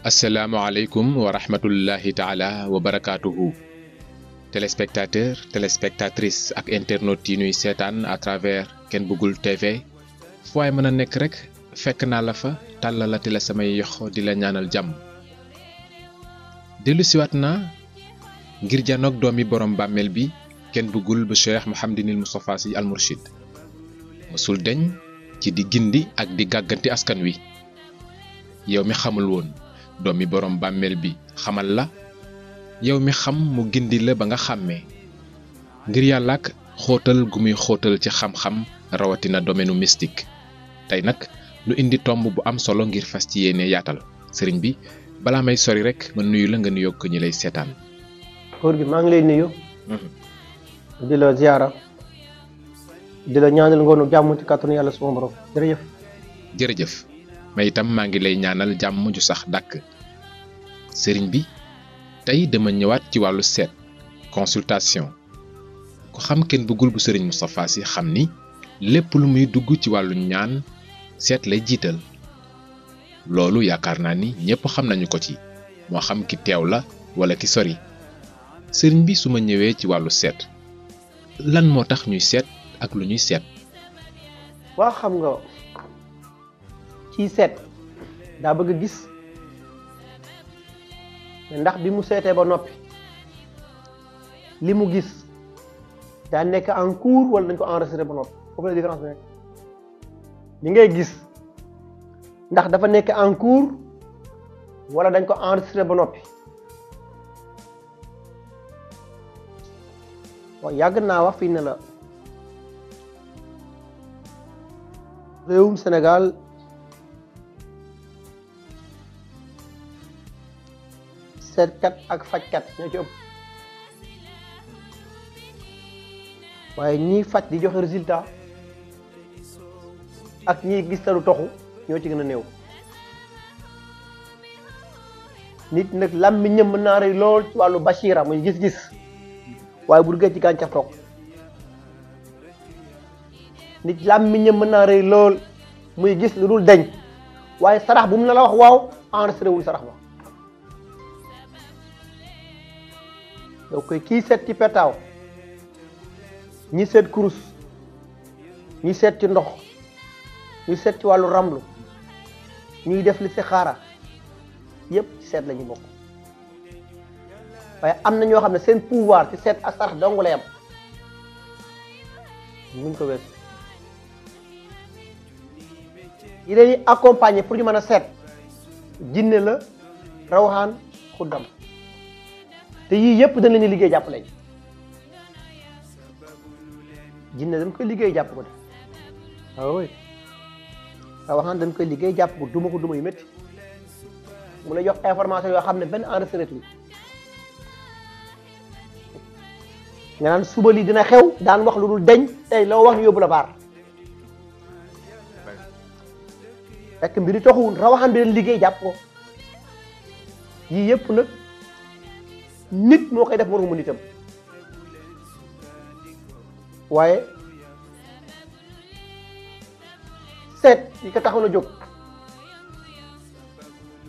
asalaamaaleykum wa rahmatullahi taala wa barakaatuhu téléspectateur téléspectatrice ak internautes yi ñuy seetaan à travers Ken Bougoul TV fu waay mën a nekk rek fekk naa la fa tàllalati la samay yox di la ñaanal jàmm dellu siwaat naa ngir janoog doomi borom bàmmeel bi Ken Bougoul bu Cheikh Mouhamadinil Moustapha Sy Al Mourchid mësul deñ ci di gindi ak di gàgganti askan wi yow mi xamul woon doomi borom bàmmeel bi xamal la yow mi xam mu gindi la ba nga xàmmee ngir yàlla ak xóotal gu muy xóotal ci xam-xam rawatina domaine mystique tey nag nu indi tomb bu am solo ngir fas ci yéene yaatal sëriñ bi balaa may sori rek ma nuyu la nga nuyoo ko ñi lay seetaan. góor gi maa ngi lay nuyu. di la ziara di la ñaanal ngoonu jàmm ci kàttanu yàlla suma borom jërëjëf. jërëjëf. may itam maa ngi lay ñaanal jàmm ju sax dàkk sëriñ bi tey dama ñëwaat ci wàllu seet consultation ku xam Ken Bougoul bu sëriñ Moustapha Sy xam ni lépp lu muy dugg ci wàllu ñaan seet lay jiital loolu yaakaar naa ni ñépp xam nañu ko ci moo xam ki teew la wala ki sori sëriñ bi su ma ñëwee ci wàllu seet lan moo tax ñuy seet ak lu ñuy seet. waa xam nga. ci seet daa bëgg a gis ndax bi mu seetee ba noppi li mu gis daa nekk en cours wala dañ ko enregistré ba noppi foofu la différence bi nekk li ngay gis ndax dafa nekk en cours wala dañ ko enregistré ba noppi waaw yàgg naa wax fii ne la réewum Sénégal seetkat ak fajkat ñoo ci ëpp waaye ñiy faj di joxe résultat ak ñiy gis talu toxu ñoo ci gën a néew nit nag làmmiñam mën naa rëy lool ci wàllu bashira muy gis-gis waaye bu duggee ci gàncax toog nit làmmiñam mën naa rëy lool muy gis lu dul deñ waaye sarax bu mu la wax waaw enregistré wul sarax ba donc kii seet ci petaaw ñi seet kurus ñi seet ci ndox ñi seet ci wàllu ramlu ñuy def li si xaara yépp ci seet la ñu bokk waaye am na ñoo xam ne seen pouvoir ci seet ak sarax dong la yam muñ ko weesu yi leen accompagner pour ñu mën a seet jinne la rawxaan xuddam te yii yëpp dañ leen di liggéey jàpp lañ jinne dañ koy liggéey jàpp ko de waaw waxaan dañ koy liggéey jàpp ko duma yu métti mu lay jox information yoo xam ne benn enregistré li nga naan suba lii dina xew daan wax lu dul deñ tey loo wax ñu yóbbu la baar fekk mbiri toxuwul rawaxaan bi leen liggéey jàpp ko yii yëpp nag nit moo koy def moromu nitam waaye seet yi ko taxaw na jóg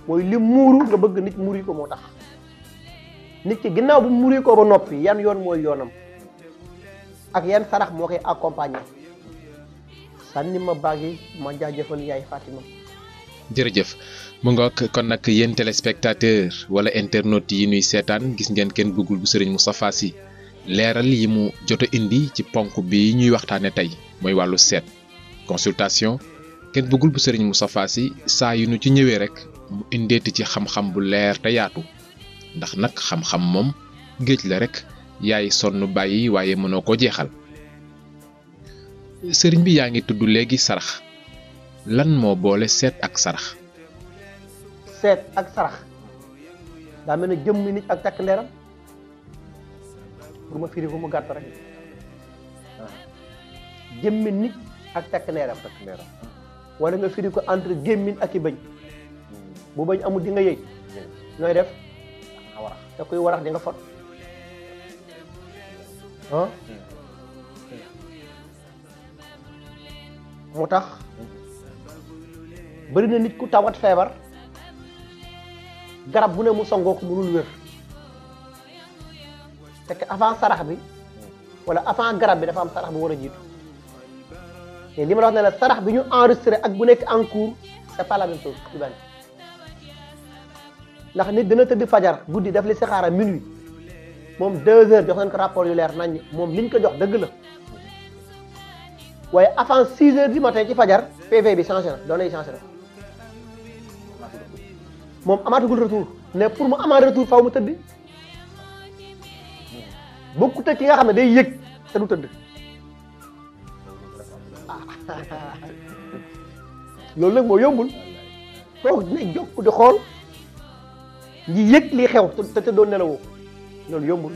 mooy li muuru nga bëgg nit muuri ko moo tax nit ki ginnaaw bu muuri ko ba noppi yan yoon mooy yoonam ak yan sarax moo koy accompagner sànni ma baag yi ma jaajëfal yaay Fatima. jërëjëf mu ngoog kon nag yéen téléspectateur wala internautes yi ñuy seetaan gis ngeen Ken Bougoul bu sëriñ Moustapha Sy leeral yi mu jot a indi ci ponk bi ñuy waxtaane tey mooy wàllu seet consultation Ken Bougoul bu sëriñ Moustapha Sy saa yu nu ci ñëwee rek mu indeeti ci xam-xam bu leer te yaatu ndax nag xam-xam moom géej la rek yaay sonn bàyyi waaye mënoo ko jeexal sëriñ bi yaa ngi tudd léegi sarax lan moo boole seet ak sarax. seet ak sarax daa mel ne jëmmi nit ak takk ndeeram pour ma firi ko mu gàtt rek jëmmi nit ak takk ndeeram wala nga firi ko entre gémmiñ ak i bëñ bu bañ amul di nga yëy nooy def da koy warax di nga fot ah moo tax bëri na nit ku tawat feebar garab bu ne mu songoo ko mënul wér fekk avant sarax bi wala avant garab bi dafa am sarax bu war a jiitu mais li ma la wax ne la sarax bi ñu enregistré ak bu nekk en cours c'est pas la même chose du benn ndax nit dina tëdd fajar guddi daf li saxaara minuit moom 2 heures jox nañ ko rapport yu leer nañ moom liñ ko jox dëgg la waaye avant 6 heures du matin ci fajar PV bi changé na données yi changé na moom amaatugul retour ne pour mu amaat retour faw mu tëdd bokkut ak ki nga xam ne day yëg te du tëdd loolu nag moo yombul toog dina jokk di xool ñi yëg lii xew te te doon nelawoo loolu yombul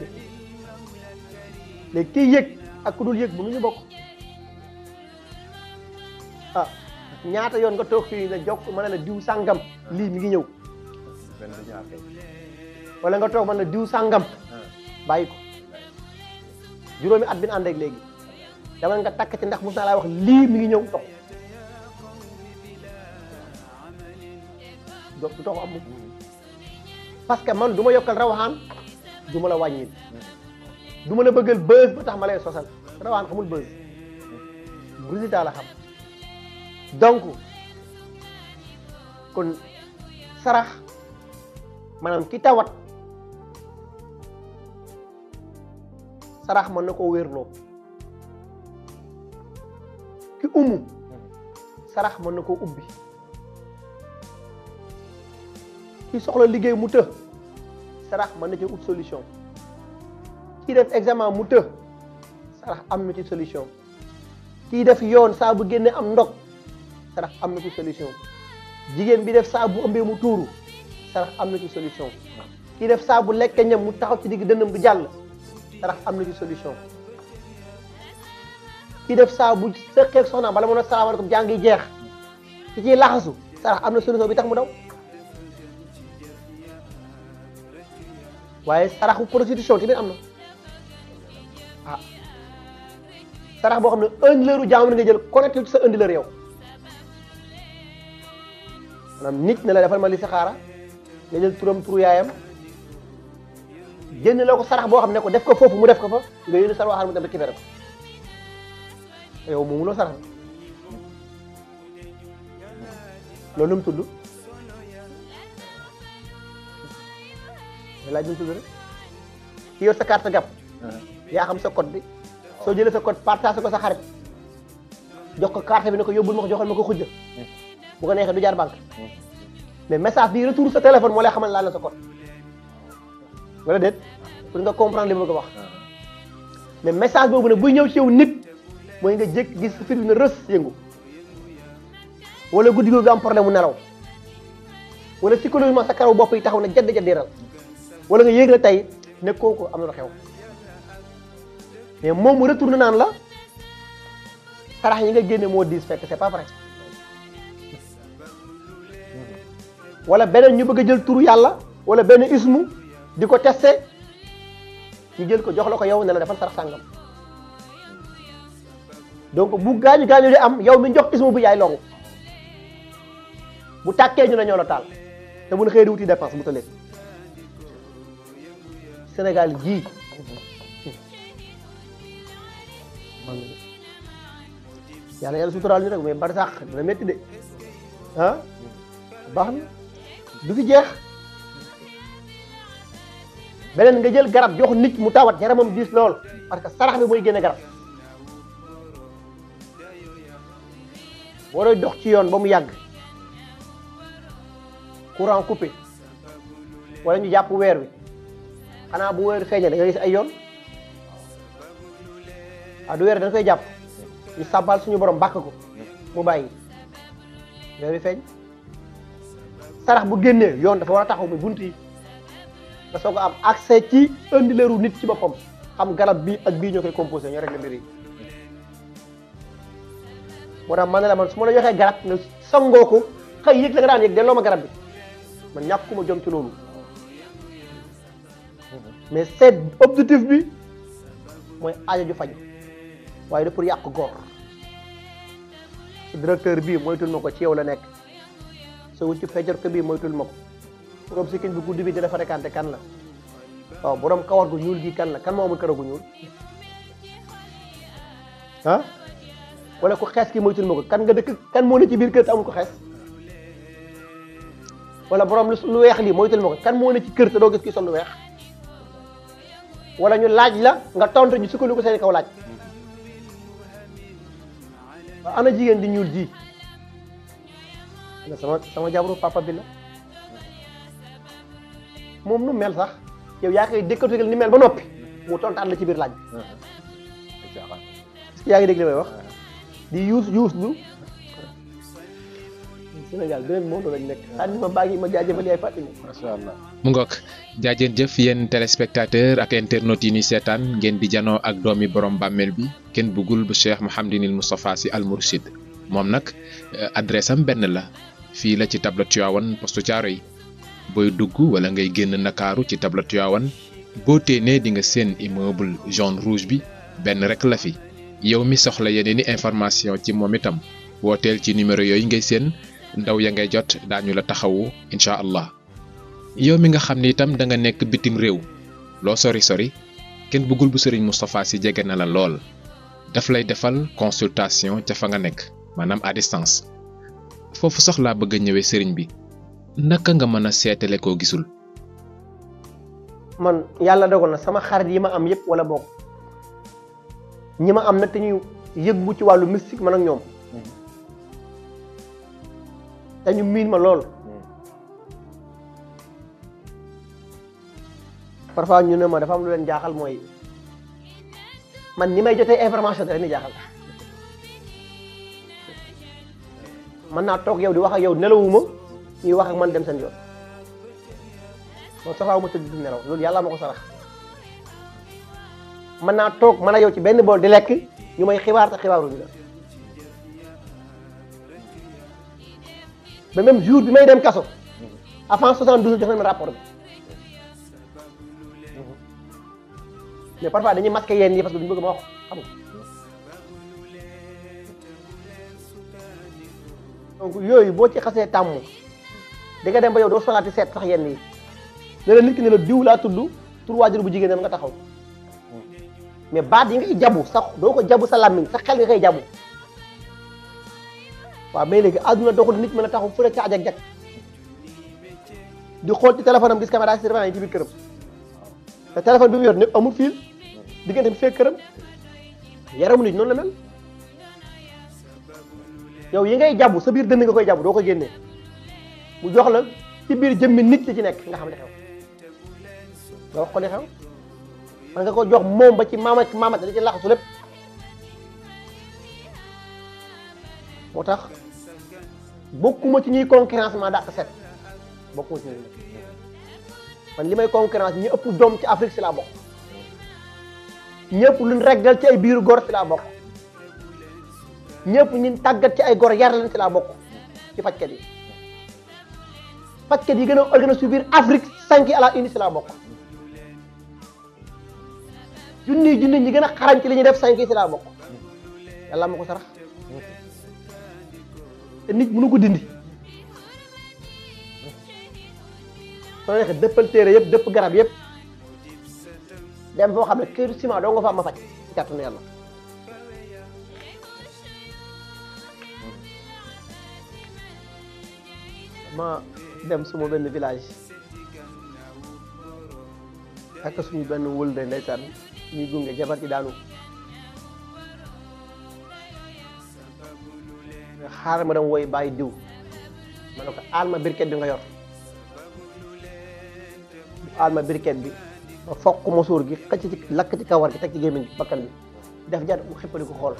léegi kiy yëg ak ku dul yëg mënuñu bokk ah ñaata yoon nga toog fii ne jokk ma ne la diw sàngam lii mi ngi ñëw wala nga toog man la diw sàngam bàyyi ko juróomi at bi ñu ànd ak léegi dama nga takk ci ndax mos naa laa wax lii mi ngi ñëw tox du tox am parce que man du ma yokkal rawaxaan du ma la wàññil du ma la bëggal buzz ba tax ma lay sosal rawaxaan xamul buzz résultat la xam donc kon sarax maanaam ki tawat sarax mën na koo wérloo ki umu sarax mën na koo ubbi ki soxla liggéey mu të sarax mën na ci ut solution kii def examen mu të sarax am na ci solution kii def yoon saa bu génne am ndog sarax am na ci solution jigéen bi def saa bu ëmbee mu tuuru sarax am na ci solution kii def saa bu lekke ñam mu taxaw ci digg dënnam du jàll sarax am na ci solution kii def saa bu sëqeeg soxna bala mën a salaamaaleykum jàng yi jeex ki ciy laxasu sarax am na solution bi tax mu daw waaye saraxu prostitution tamit am na ah sarax boo xam ne un leuru jaamu nga jël connecté ci sa un leer yow maanaam nit ne la defal ma li saxaara nga jël turam turu yaayam génn la ko sarax boo xam ne ko def ko foofu mu def ko fa nga yónni sarax waxal mu dem récupéré ko yow moomu loo sarax loolu nu mu tudd laaj nu mu tudd rek ki yor sa carte gab yaa xam sa code bi soo jëlee sa code partage ko sa xarit jox ko carte bi ne ko yóbbul ma ko joxal ma ko xujja bu ko neexee du jaar banque mais message bi retour sa téléphone moo lay xamal laal la sa code wala déet pour nga comprendre li ma bëgg a wax mais message boobu nag buy ñëw ci yow nit mooy nga jékk gis sa fir bi ne rës yëngu wala guddi googu am problème mu nelaw wala psychologiquement sa karaw bopp yi taxaw na jadd jaddiral wala nga yéeg la tey ne kooku am na lu xew mais moom mu retourné naan la sarax yi nga génne moo diis fekk c'est pas vrai wala beneen ñu bëgg a jël turu yàlla wala benn ismu di ko testé ñu jël ko jox la ko yow ne la defal sarax sàngam donc bu gaañu di am yow mi jox ismu bi yaay longu bu tàkkee ñu ne ñoo la taal te mun xëy di wuti dépense bu tëlee Sénégal gii yàlla suturaal ñu rek mais bari sax dina métti de ah baax na du fi jeex beneen nga jël garab jox nit mu tawat yaramam diis lool parce que sarax bi mooy génne garab boo doy dox ci yoon ba mu yàgg courant coupé wala ñu jàpp weer wi xanaa bu weer feeñee da nga gis ay yoon du weer dañ koy jàpp ñu sàbbal suñu borom bàkk ko mu bàyyi weer wi feeñ sarax bu génnee yoon dafa war a taxaw muy bunt yi nga soog a am accès ci indi leeru nit ci boppam xam garab bii ak bii ñoo koy composé ñoo rek la mbir yi moo tax man ne la man su ma la joxee garab nga sangoo ko xëy yëg la nga daan yëg delloo ma garab bi man ñàkkuma jom ci loolu mais c'est objectif bi mooy aajo ju faju waaye da pour yàq góor directeur bii moytul ma ko ci yow la nekk sa wucc fejor ko bii moytul ma ko borom sikkiñ bi guddi bi di la fréquenté kan la waaw borom kawar gu ñuul gi kan la kan moo amul kawar gu ñuul ah wala ku xees ki moytul ma ko kan nga dëkk kan moo ne ci biir kër te amul ko xees wala borom lu weex lii moytul ma ko kan moo ne ci kër te doo gis ki sol lu weex wala ñu laaj la nga tontu ñu sukkandiku seen kaw laaj waaw ana jigéen di ñuul ji sama jabaru papa bi la moom nu mel sax yow yaa koy décortiquer ni mel ba noppi mu tontaat la ci biir laaj bi est-ce que yaa ngi dégg li may wax di yuus lu Sénégal beneen monde lañ nekk sànni ma baag yi ma jaajëfal yaay fàttali macha allah. mu ngoog jaajeen jëf yéen téléspectateur ak internautes yi ni seetaan ngeen di janoo ak doomi borom bàmmeel bi kenn bëggul bu Cheikh Mouhamadinil Moustapha Sy Al Mourchid moom nag adresse am benn la fii la ci tableau Tivaouane poste Thiaroye booy dugg wala ngay génn Ndakaaru ci tableau Tivaouane boo téenee di nga seen immeuble jaune rouge bi benn rek la fi yow mi soxla yeneeni information ci moom itam wooteel ci numéro yooyu ngay seen ndaw ya ngay jot daañu la taxawu incha allah yow mi nga xam ne itam da nga nekk bitim réew loo sori kenn bëggul bu Serigne Moustapha Sy jege na la lool daf lay defal consultation ca fa nga nekk maanaam à distance foofu soxlaa bëgg a ñëwee Serigne bi naka nga mën a seetale koo gisul. man yàlla dogal na sama xarit yi ma am yëpp wala bokk ñi ma am nag te ñuy yëggu ci wàllu mystique man ak ñoom te ñu miin ma lool parfois ñu ne ma dafa am lu leen jaaxal mooy man ni may jotee information da leen di jaaxal mën naa toog yow di wax ak yow nelawuma ñuy wax ak man dem seen yoon loolu saxaawu ma tëdd di nelaw loolu yàlla ma ko sarax mën naa toog mën a yow ci benn bool di lekk ñu may xibaar te xibaaruñu la ba même jour bi may dem kaso avant 72 jox nañ ma rapport bi mais parfois dañuy masqué yenn yi parce que duñu bëgg ma wax xam nga donc yooyu boo ci xasee tàmm di nga dem ba yow doo solaati seet sax yenn yi ne la nit ki ne la diw laa tudd tur waajur bu jigéen nga taxaw mais baat yi ngay jabu sax doo ko jabu sa làmmiñ sa xel nga koy jabu waaw mais léegi àdduna doxul nit mën a taxaw fu ne ca ajak jak di xool ci téléphone am gis caméra surveillance yi ci biir këram te téléphone bi mu yor ñëpp amul fil diggante bi fekk këram yaramu nit noonu la mel yow yi ngay jabu sa biir dënn nga koy jabu doo ko génnee mu jox la ci biir jëmmi nit li ci nekk nga xam li xew nga wax ko li xew man nga ko jox moom ba ci maamat da ci laxasu lépp moo tax bokkuma ci ñuy concurrence maa dàq set bokkuma ci ñuy man li may concurrence ñi ëpp doom ci Afrique si laa bokk ñëpp luñ reggal ci ay biiru gor si laa bokk ñëpp ñun tàggat ci ay gor yar leen si laa bokk ci fajkat yi gën a organisé biir Afrique 5 à la une si laa bokk junni ñi gën a xarañ ci li ñuy def 5 yi si laa bokk yàlla ma ko sarax te nit mënu ko dindi soo nekkee dëppal téere yëpp dëpp garab yëpp dem foo xam ne këru ciment doo nga fa ma faj ci kàttanu yàlla ma dem suma benn village ak suñu benn wël de ndeysaan ñuy gunge jabar ci daanu xaaral ma dem woy bàyyi diw ma ne ko aal ma briquet bi nga yor aal ma briquet bi ma fokk masuur gi xëcc ci lakk ci kawar gi teg ci gémmiñ gi bakkan bi def jar mu xippali ko xool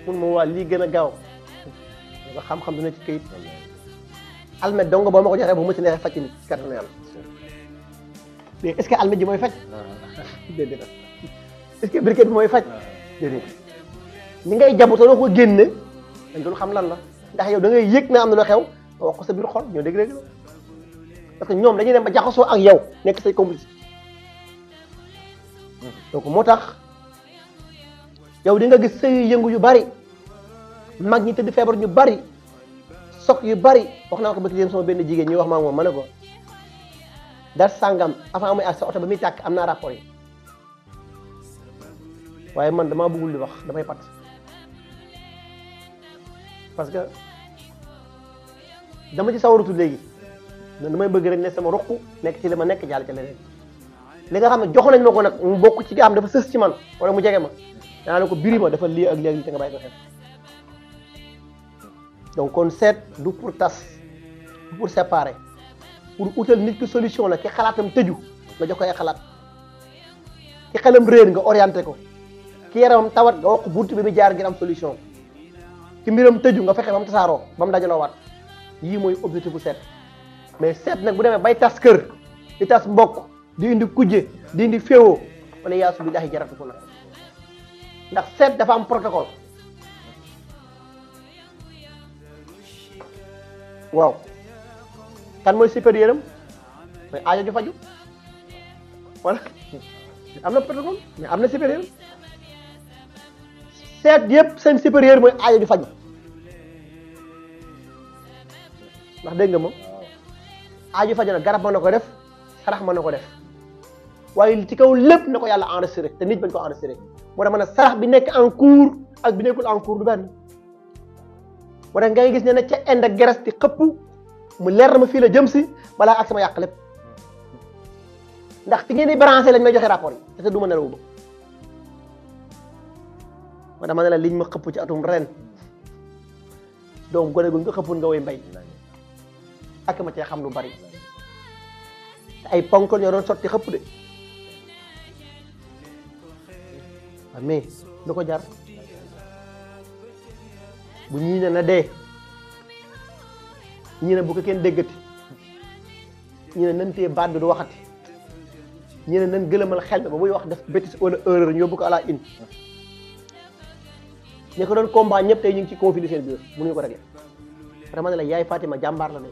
mun ma waa lii gën a gaaw nga xam-xam dina ci këyit almet dong boo ma ko joxee bu ma ci neexee faj ni ci kàttanu yàlla mais est-ce que almet ji mooy faj déedéet est-ce que briquet bi mooy faj déedéet ni ngay jabu te doo ko génne dañ dul xam lan la ndax yow da ngay yëg na am na lu xew nga wax ko sa biir xol ñoo dégg la parce que ñoom dañuy dem ba jaxasoo ak yow nekk say complice donc moo tax yow di nga gis say yëngu yu bari mag ñi tëdd feebar ñu bari soog yu bari wax naa ko ba ki sama benn jigéen ñuy wax maa moom ma ne ko dar sàngam avant muy ak sa oto ba muy tàkk am naa rapport yi waaye man damaa bëggul di wax damay pat parce que dama ci sawaratu léegi damay bëgg rek ne sama ruq nekk ci li ma nekk jàll ci leneen li nga xam ne jox nañ ma ko nag mu bokk ci nga xam dafa sës ci man wala mu jege ma danaa ne ko biri ma dafa lii ak lii ak lii te nga bàyyi ko xel donc kon seet du pour tas du pour séparer pour utal nit ki solution la ki xalaatam tëju nga jox ko ay xalaat ki xelam réer nga orienté ko ki yaramam tawat nga wax buntu bi mu jaar ngir am solution ki mbiram tëju nga fexe ba mu tasaaroo ba mu dajaloo waat yii mooy objectif bu seet mais seet nag bu demee bay tas kër di tas mbokk di indi kujje di indi féewoo wala yaasu billahi jaratu ko nag ndax seet dafa am protocole waaw kan mooy supérieur am mooy aajo ju faju wala am na protocole mais am na supérieur seet yëpp seen supérieur mooy aajo ju faju ndax dégg nga moom aajo faju nag garab mën na ko def sarax mën na ko def waaye ci kaw lépp na ko yàlla enregistré te nit bañ ko enregistré moo tax ma ne sarax bi nekk en cours ak bi nekkul en cours du benn moo tax ngay gis ne ca Inde ak Grèce di xëpp mu leer na ma fii la jëm si balaa ak sama yàq lépp ndax fi ngeen di branché lañ may joxe rapport yi te du ma nelawu ba moo tax ma ne la liñ ma xëpp ci atum ren doom gone guñ ko xëppoon nga woy mbay ak ma cee xam lu bari te ay ponkol ñoo doon sotti xëpp de mais lu ko jar bu ñii ne na dee ñii ne bu ko kenn déggati ñii ne nan tee baat bi du waxati ñii ne nan gëlëmal xel ba buy wax def bêtise wala erreur ñu yóbbu ko à la une ñi ko doon combat ñëpp tey ñu ngi ci conflit seen biir mënuñu ko régler vraiment ne la yaay Fatima jàmbaar la ne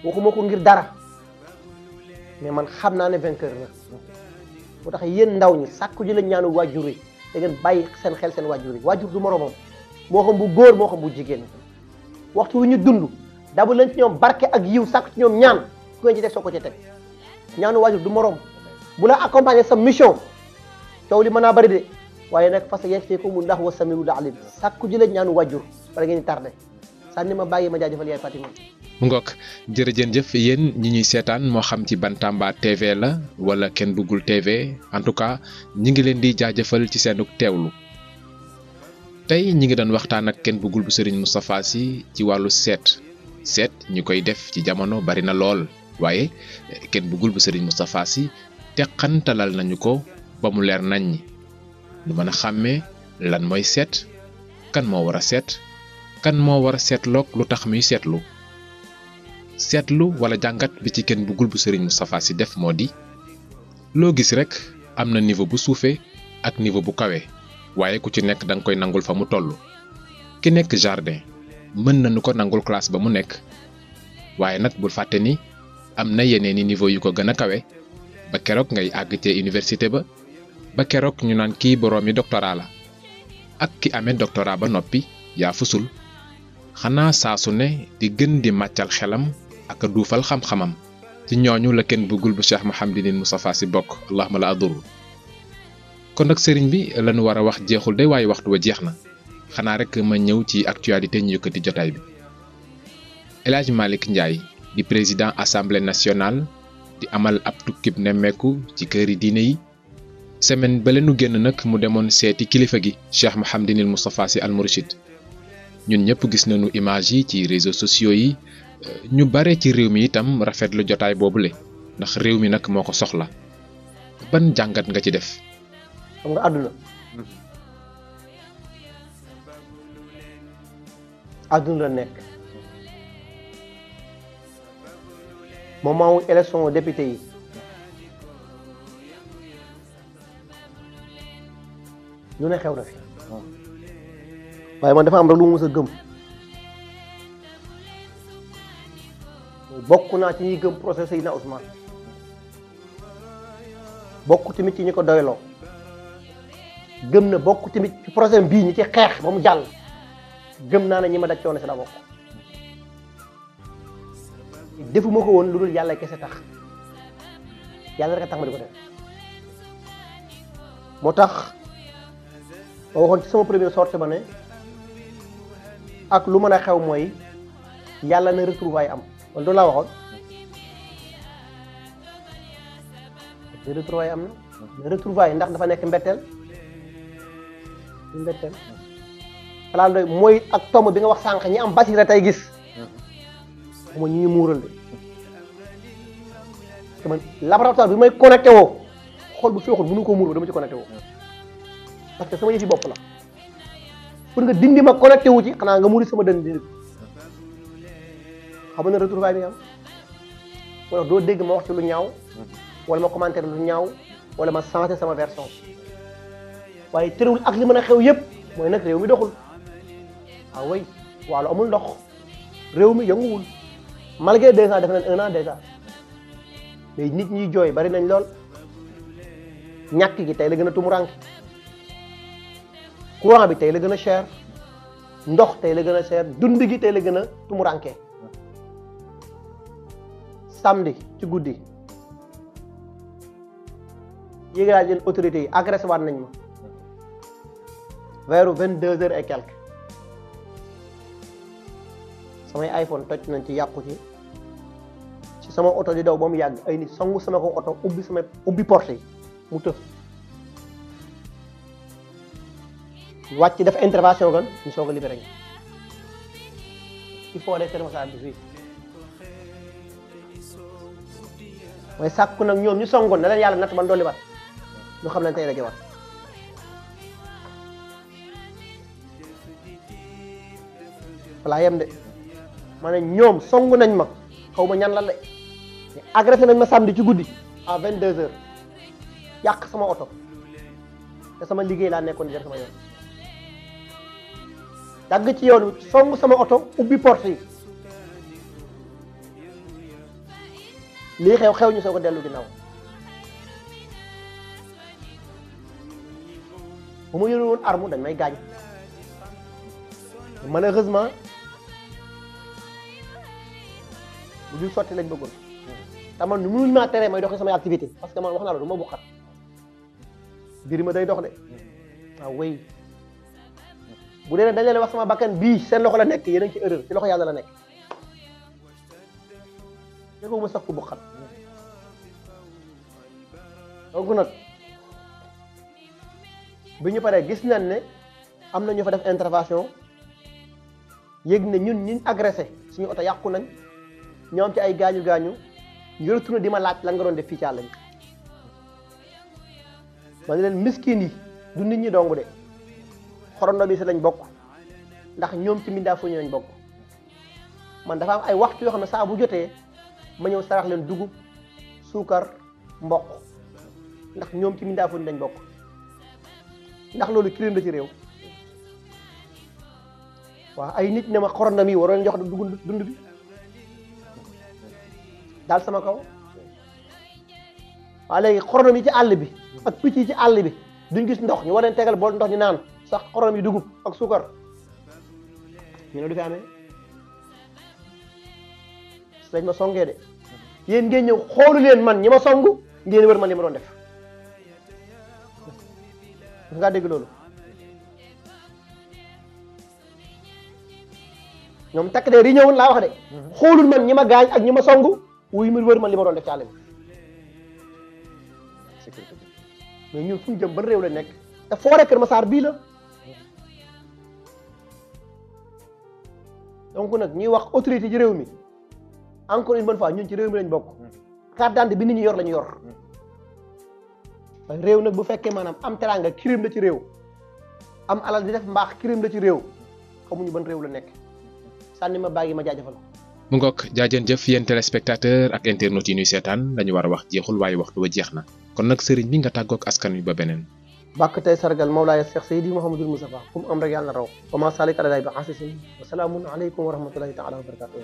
waxuma ko ngir dara mais man xam naa ne vainqueur la moo tax yéen ndaw ñi sàkku ji la ñaanu waajur yi da ngeen bàyyi seen xel seen waajur yi waajur du moromam moo xam bu góor moo xam bu jigéen waxtu wu ñu dund dabu leen ci ñoom barke ak yiw sàkku ci ñoom ñaan ku ngeen ci teg soo ko ci teg ñaanu waajur du morom bu la accompagner sa mission coow li mën naa bari de waaye nag parce que yéen fii ko mu ndax wa samiul alim sàkku ji la ñaanu waajur wala ngeen di tardé sànni ma bàyyi ma jaajëfal yaay Fatima. mu ngoog jërëjëf yéen ñi ñuy seetaan moo xam ci Bantamba TV la wala Ken Bugul TV en tout cas ñi ngi leen di jaajëfal ci seenug teewlu tey ñi ngi doon waxtaan ak Ken Bugul bu Serigne Moustapha Sy ci wàllu seet ñu koy def ci jamono bari na lool waaye Ken Bugul bu Serigne Moustapha Sy teqantalal nañu ko ba mu leer nañ ñi ñu mën a xàmmee lan mooy seet kan moo war a seet kan moo war a seetloog lu tax muy seetlu seetlu wala jàngat bi ci Ken Bugul bu Serigne Moustapha Sy def moo di loo gis rek am na niveau bu suufee ak niveau bu kawe waaye ku ci nekk danga koy nangul fa mu toll ki nekk jardin mën nañu ko nangul classe ba mu nekk waaye nag bul fàtte ni am na yeneeni niveau yu ko gën a kawe ba keroog ngay àgg ci université ba keroog ñu naan kii boroomi doctorat la ak ki amee doctorat ba noppi yaa fusul xanaa saa su ne di gën di màccal xelam ak a duufal xam-xamam ci ñooñu la Ken Bugul bu Cheikh Mouhamadinil Moustapha Sy bokk allahumma la adur kon nag sëriñ bi lañu war a wax jeexul day waaye waxtu wa jeex na xanaa rek ma ñëw ci actualité ñu yëkkati jotaay bi El Hadj Malick Ndiaye di président assemblée nationale di amal ab tukkib nemmeeku ci këri diine yi semaine ba leenu génn nag mu demoon seeti kilifa gi Cheikh Mouhamadinil Moustapha Sy al Mourchid ñun ñëpp gis nañu image yi ci réseaux sociaux yi ñu bare ci réew mi itam rafetlu jotaay boobule ndax réew mi nag moo ko soxla ban jàngat nga ci def. xam nga àdduna la nekk moment wu élection député yi lu ne xew na fi waaye man dafa am rek lu mu mës a gëm bokk naa ci ñuy gëm procès Seydina Ousmane bokk tamit ci ñi ko doyloo gëm na bokk tamit ci procès bii ñi ci xeex ba mu jàll gëm naa ne ñi ma daj coono si la bokk defuma ko woon lu dul yàlla kese tax yàlla rek a tax ma di ko def moo tax ma waxoon ci sama première sortie ba ne ak lu mën a xew mooy yàlla na retrouvaille am wala loolu laa waxoon te retrouvaille am na retrouvaille ndax dafa nekk mbetteel xalaat doy mooy ak tomb bi nga wax sànq ñi am basira tey gis xuma ñi ñu muural de parce que man laboratoire bi may connecté woo xool bu feexul mënu ko muur dama ci connecté woo parce que sama yëfi bopp la pour nga dindi ma connecté wu ci xanaa nga muri sama dënn dindi xam na retrouvaille bi am wala doo dégg ma wax ci lu ñaaw wala ma commentaire lu ñaaw wala ma changé sama version waaye terewul ak li mën a xew yëpp mooy nag réew mi doxul ah oui waalo amul ndox réew mi yënguwul malgré 2 ans def nañ 1 an déjà mais nit ñi jooy bari nañ lool ñàkk gi tey la gën a tumuranke courant bi tey la gën a cher ndox tey la gën a cher dund gi tey la gën a tumuranke samedi ci guddi yéegi laa leen autorités yi agressé waat nañ ma vers 22h et quelques samay iPhone toj nañ ci yàqu ci sama oto di daw ba mu yàgg ay nit songu sama ko oto ubbi porte yi mu tëf wàcc def intervention gan ñu soog a libéré ñu il faut aller Kër Massar bi fii mooy sàkku nag ñoom ñu songoon na leen yàlla natt man dolli wat ñu xam leen tey la jëwaat walaa yem de ma ne ñoom songu nañ ma xaw ma ñan la de agressé nañ ma samedi ci guddi à 22h yàq sama oto te sama liggéey laa nekkoon di def sama yoon dagg ci yoon wi songu sama oto ubbi porte yi lii xew ñu soo ko dellu ginnaaw bu ma yore woon arme dañ may gaañ malheureusement bu dul sotti lañ bëggoon te man nu mënuñ maa tere may doxee samay activité parce que man wax naa la du ma buqat mbir ma day dox de waaw wéy bu dee dañ leen wax sama bakkan bii seen loxo la nekk yéen a ngi ci erreur ci loxo yàlla la nekk déggoo ma sax ku buqat donc nag bi ñu paree gis nañ ne am na ñu fa def intervention yëg ne ñun ñi agressé suñu oto yàqu nañ ñoom ci ay gaañu ñu retourné di ma laaj lan nga doon def fii ci àll bi ma ne leen miskin yi du nit ñi dong de xorondo bi si lañ bokk ndax ñoom ci mbindaa fu ñu lañ bokk man dafa am ay waxtu yoo xam ne saa bu jotee ma ñëw sarax leen dugub suukar mboq ndax ñoom ci mbindaa fu ñu lañ bokk ndax loolu crime la ci réew waaw ay nit ne ma xorondo mi waroon jox dund bi daal sama kaw waaw léegi xorom yi ci àll bi ak picc yi ci àll bi duñ gis ndox ñu war leen tegal bool ndox ñu naan sax xorom yi dugub ak suukar ñu ne du fi amee dañ ma songee de yéen ngeen ñëw xoolu leen man ñi ma songu ngeen wër man li ma doon def nga dégg loolu ñoom takk de yi ñëwoon laa wax de xoolul man ñi ma gaañ ak ñi ma songu wuy mu wër man li ma doon def ci àll bi mais ñun fu ñu jëm ban réew la nekk te foore Kër Massar bii la donc nag ñuy wax autorité ci réew mi encore une bonne fois ñun ci réew mi lañ bokk carte d'identité bi nit ñi yor la ñu yor réew nag bu fekkee maanaam am teraanga crime la ci réew am alal di def mbaax crime la ci réew xamuñu ban réew la nekk sànni ma baagi ma jaajëfal mu ngoog jaajën jëf yéen téléspectateur ak internautes yi ñuy seetaan lañu war a wax jeexul waaye waxtu wa jeex na kon nag sëriñ bi nga tàggoog askan wi ba beneen bàkk tey sargal Mawlaaya Cheikh Seydi Mouhamadul Moustapha fu mu am rek yàlla na raw wa ma salik ala day bi xasisin wa salaamun aleykum wa rahmatullahi taala wa barakatuh